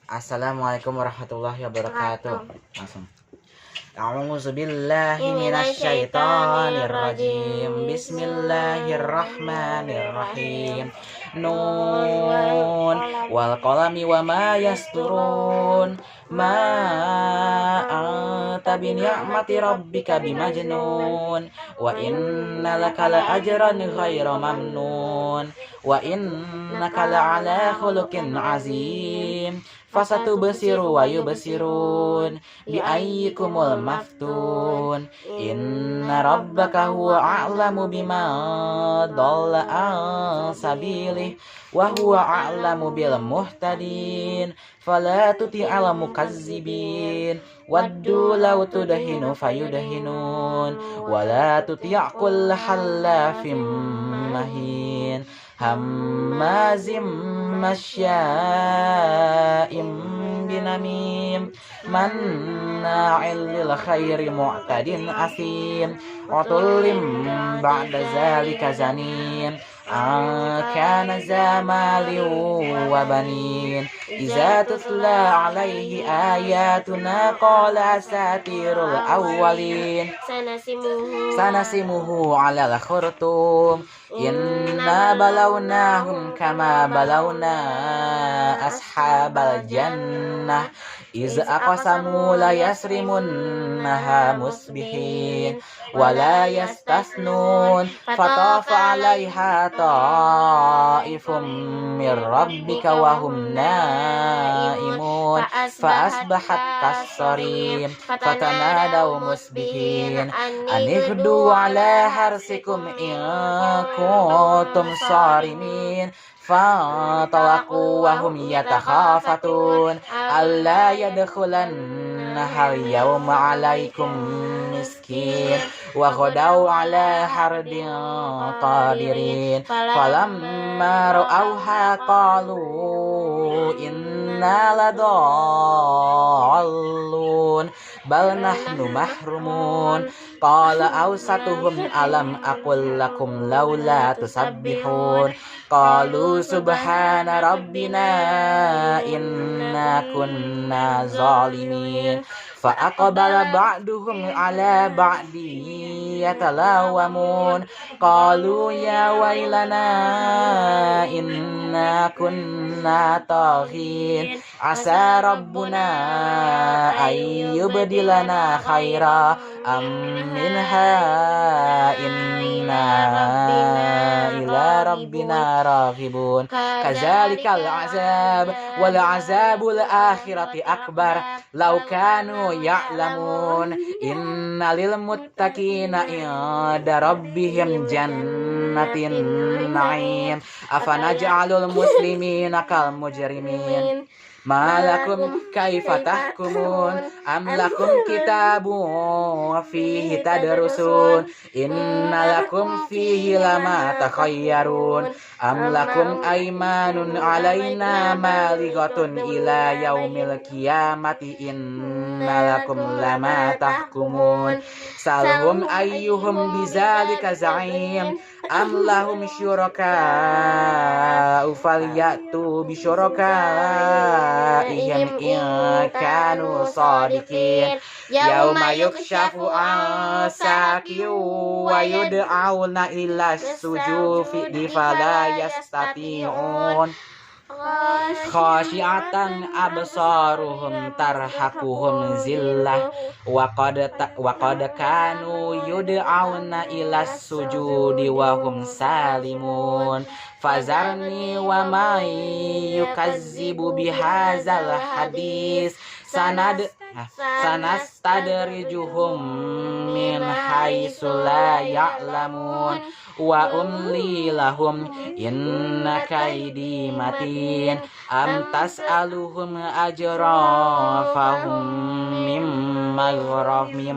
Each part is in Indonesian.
Assalamualaikum warahmatullahi wabarakatuh. Langsung. A'udzu billahi minasyaitonir rajim. Bismillahirrahmanirrahim. Nun wal qalami wa ma yasturun. Ma anta bi ni'mati rabbika bimajnun. Wa inna laka la ajran ghaira mamnun. Wa innaka la ala khuluqin azim. Fasatubsiru wa yubsirun bi ayyikumul maftun. Inna rabbaka huwa a'lamu bima dhalla an sabilih wa huwa a'lamu bil muhtadin. Fala tuti'al mukazzibin waddu law tudhinu fayudhinun wa la tuti' kull halafim mahin hammazim masya'im binamim manna'il lil khairi mu'tadin asim utulim ba'da zalika zanim kana zamali wa banin iza tutla alaihi ayatuna qala asatirul awwalin sanasimuhu alal khurtum inna balawnahum kama balawna ashabal jannah iz aqsamu la yasrimunnaha musbihin wa la yastasnun fatafa alaiha ta'ifum mir rabbika wa hum naimun fa asbahat kassarim fatanadaw musbihin anihdu ala harsikum in kuntum sarimin fantalaqu wa hum yatakhafatun alla yadkhulannaha al-yawma 'alaikum miskin wa ghadaw 'ala hardin qadirin falamma ra'awha qalu inna ladallun bal nahnu mahrumun qala awsatuhum alam aqul lakum laula tusabbihun qalu subhana rabbina inna kunna zalimin fa aqbala ba'duhum ala ba'di yatalawamun qalu ya wailana inna kunna taghin asa rabbuna ayyubdilana khaira minha inna ila rabbina raghibun kazalikal azab wal azabul akhirati akbar law kanu ya'lamun innalil muttaqina inda rabbihim jannatin na'im afanaj'alul muslimina kal mujrimin malakum kaifa tahkumun am lakum kitabun fihi tadrusun inna lakum fihi lama takhayyarun am lakum aymanun alaina malighatun ila yaumil qiyamati inna lakum lama tahkumun salhum ayyuhum bizalika za'im am lahum syuraka falyatu bi syurakaihim in kanu sadiqin yauma yukshafu an saqi wa yud'auna ila sujudi fala yastati'un khasyiatan absaruhum tarhaquhum zillah wa qad kanu yud'auna ila sujudi wa hum salimun fazarni wa may yukazzibu bihadzal hadis sanastadrijuhum min haitsu la ya'lamun wa umli lahum inna kaidi matin am tas'aluhum ajra fahum min maghrafim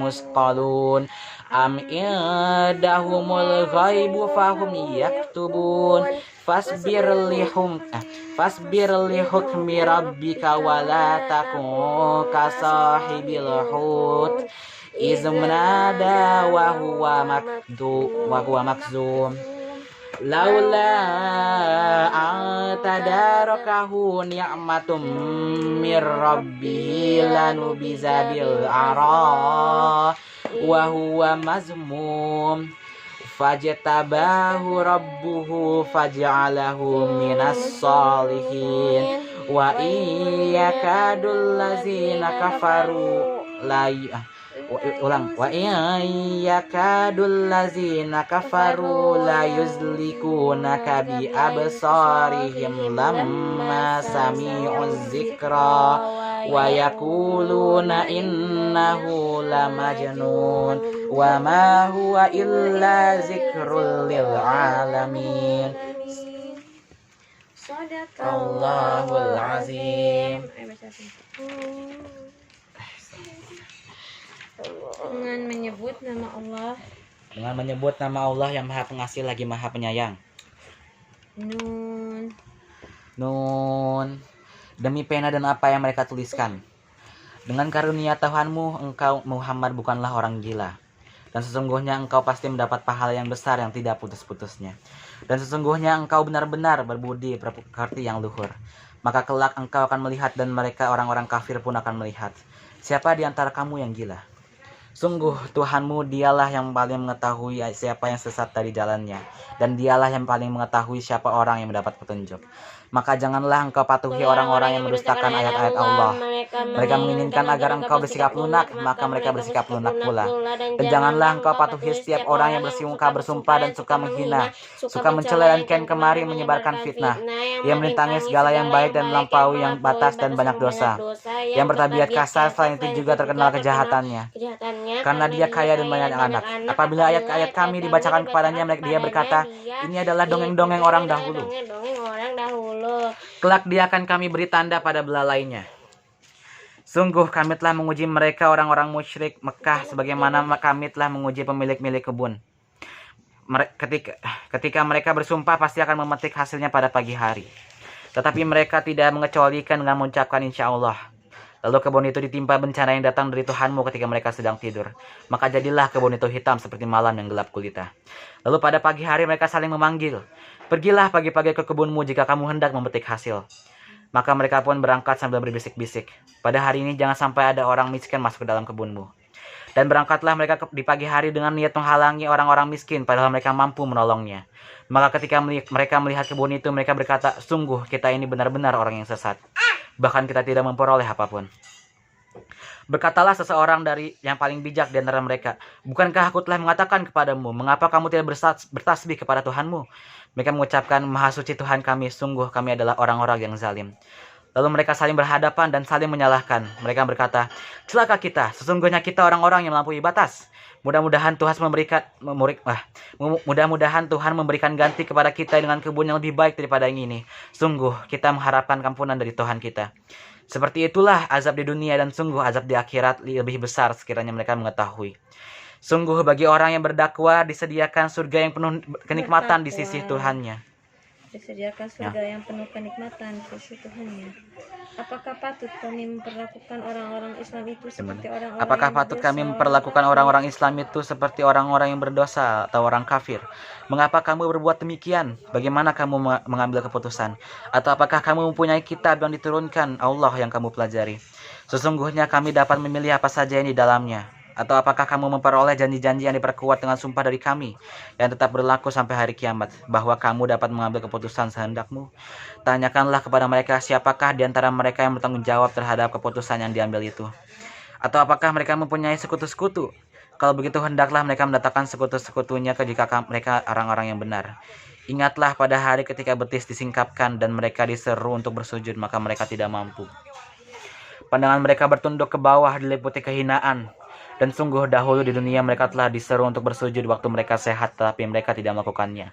musqalun am indahumul ghaibu fahum yaktubun fasbir li hukmi rabbika wala takun kasahibil hut izmnada wa huwa makzum laula atadarakahu ni'matum mir rabbih lanubiza bil ara wa huwa mazmum fajtabahu rabbuhu faj'alahu minas solihin wa iyakadul lazina kafaru la wa iyakadul lazina kafaru la yuzlikunaka bi absarihim lamma sami'uz zikra wa yaquluna innahu lamajnun wa ma huwa illa zikrul lil alamin. Sadaqallahul azim. Dengan menyebut nama Allah. Dengan menyebut nama Allah yang Maha Pengasih lagi Maha Penyayang. Nun. Nun. Demi pena dan apa yang mereka tuliskan. Dengan karunia Tuhanmu, engkau Muhammad bukanlah orang gila. Dan sesungguhnya engkau pasti mendapat pahala yang besar yang tidak putus-putusnya. Dan sesungguhnya engkau benar-benar berbudi pekerti yang luhur. Maka kelak engkau akan melihat dan mereka orang-orang kafir pun akan melihat. Siapa di antara kamu yang gila? Sungguh Tuhanmu dialah yang paling mengetahui siapa yang sesat dari jalannya. Dan dialah yang paling mengetahui siapa orang yang mendapat petunjuk. Maka janganlah engkau patuhi orang-orang yang mendustakan ayat-ayat Allah. Mereka menginginkan agar engkau bersikap lunak, maka mereka bersikap lunak pula. Dan janganlah engkau patuhi setiap orang yang bersumpah dan suka menghina, suka mencela dan kian kemari menyebarkan fitnah. Ia merintangi segala yang baik dan melampaui yang batas dan banyak dosa. Yang bertabiat kasar selain itu juga terkenal kejahatannya. Karena dia kaya dan banyak anak. Apabila ayat-ayat kami dibacakan kepadanya, dia berkata, ini adalah dongeng-dongeng orang dahulu. Kelak dia akan kami beri tanda pada belalainya. Sungguh kami telah menguji mereka orang-orang musyrik Mekah sebagaimana kami telah menguji pemilik-milik kebun. Ketika mereka bersumpah pasti akan memetik hasilnya pada pagi hari. Tetapi mereka tidak mengecualikan dengan mengucapkan insya Allah. Lalu kebun itu ditimpa bencana yang datang dari Tuhanmu ketika mereka sedang tidur. Maka jadilah kebun itu hitam seperti malam yang gelap gulita. Lalu pada pagi hari mereka saling memanggil. Pergilah pagi-pagi ke kebunmu jika kamu hendak memetik hasil. Maka mereka pun berangkat sambil berbisik-bisik. Pada hari ini jangan sampai ada orang miskin masuk ke dalam kebunmu. Dan berangkatlah mereka di pagi hari dengan niat menghalangi orang-orang miskin padahal mereka mampu menolongnya. Maka ketika mereka melihat kebun itu mereka berkata, sungguh kita ini benar-benar orang yang sesat. Bahkan kita tidak memperoleh apapun. Berkatalah seseorang dari yang paling bijak di antara mereka, bukankah aku telah mengatakan kepadamu, mengapa kamu tidak bertasbih kepada Tuhanmu? Mereka mengucapkan, Maha suci Tuhan kami, sungguh kami adalah orang-orang yang zalim. Lalu mereka saling berhadapan dan saling menyalahkan. Mereka berkata, celaka kita, sesungguhnya kita orang-orang yang melampaui batas. Mudah-mudahan Tuhan memberikan ganti kepada kita dengan kebun yang lebih baik daripada yang ini. Sungguh kita mengharapkan ampunan dari Tuhan kita. Seperti itulah azab di dunia dan sungguh azab di akhirat lebih besar sekiranya mereka mengetahui. Sungguh bagi orang yang berdakwah disediakan surga yang penuh kenikmatan di sisi Tuhannya. Disediakan surga yang penuh kenikmatan di sisi Tuhannya. Apakah patut kami memperlakukan orang-orang Islam itu seperti orang-orang Apakah patut kami memperlakukan orang-orang Islam itu seperti orang-orang yang berdosa atau orang kafir? Mengapa kamu berbuat demikian? Bagaimana kamu mengambil keputusan? Atau apakah kamu mempunyai kitab yang diturunkan Allah yang kamu pelajari? Sesungguhnya kami dapat memilih apa saja yang di dalamnya. Atau apakah kamu memperoleh janji-janji yang diperkuat dengan sumpah dari kami yang tetap berlaku sampai hari kiamat, bahwa kamu dapat mengambil keputusan sehendakmu? Tanyakanlah kepada mereka siapakah di antara mereka yang bertanggung jawab terhadap keputusan yang diambil itu. Atau apakah mereka mempunyai sekutu-sekutu? Kalau begitu hendaklah mereka mendatangkan sekutu-sekutunya jika mereka orang-orang yang benar. Ingatlah pada hari ketika betis disingkapkan dan mereka diseru untuk bersujud, maka mereka tidak mampu. Pandangan mereka bertunduk ke bawah diliputi kehinaan. Dan sungguh dahulu di dunia mereka telah diseru untuk bersujud waktu mereka sehat, tetapi mereka tidak melakukannya.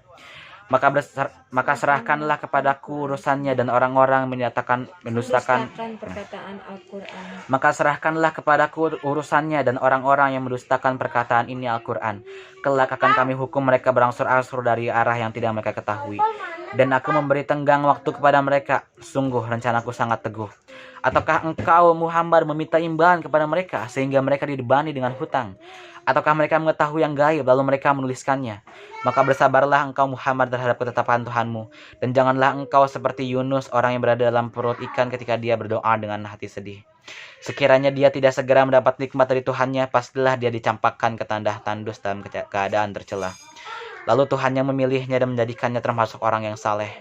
Maka serahkanlah kepadaku urusannya dan orang-orang mendustakan perkataan Al-Quran. Maka serahkanlah kepadaku urusannya dan orang-orang yang mendustakan perkataan ini Al-Quran. Kelak akan kami hukum mereka berangsur-angsur dari arah yang tidak mereka ketahui. Dan aku memberi tenggang waktu kepada mereka. Sungguh rencanaku sangat teguh. Ataukah engkau Muhammad meminta imbalan kepada mereka sehingga mereka dibebani dengan hutang? Ataukah mereka mengetahui yang gaib lalu mereka menuliskannya? Maka bersabarlah engkau Muhammad terhadap ketetapan Tuhanmu, dan janganlah engkau seperti Yunus, orang yang berada dalam perut ikan ketika dia berdoa dengan hati sedih. Sekiranya dia tidak segera mendapat nikmat dari Tuhannya, pastilah dia dicampakkan ke tanah tandus dalam keadaan tercela. Lalu Tuhannya memilihnya dan menjadikannya termasuk orang yang saleh.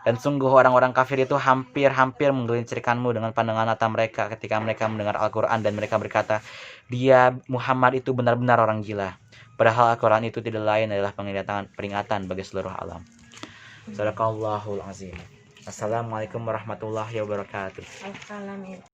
Dan sungguh orang-orang kafir itu hampir-hampir menggelincirkanmu dengan pandangan mata mereka ketika mereka mendengar Al-Quran, dan mereka berkata, dia Muhammad itu benar-benar orang gila. Padahal Al-Quran itu tidak lain adalah peringatan bagi seluruh alam. Sadaqallahul azim. Assalamualaikum warahmatullahi wabarakatuh. Al-Qalam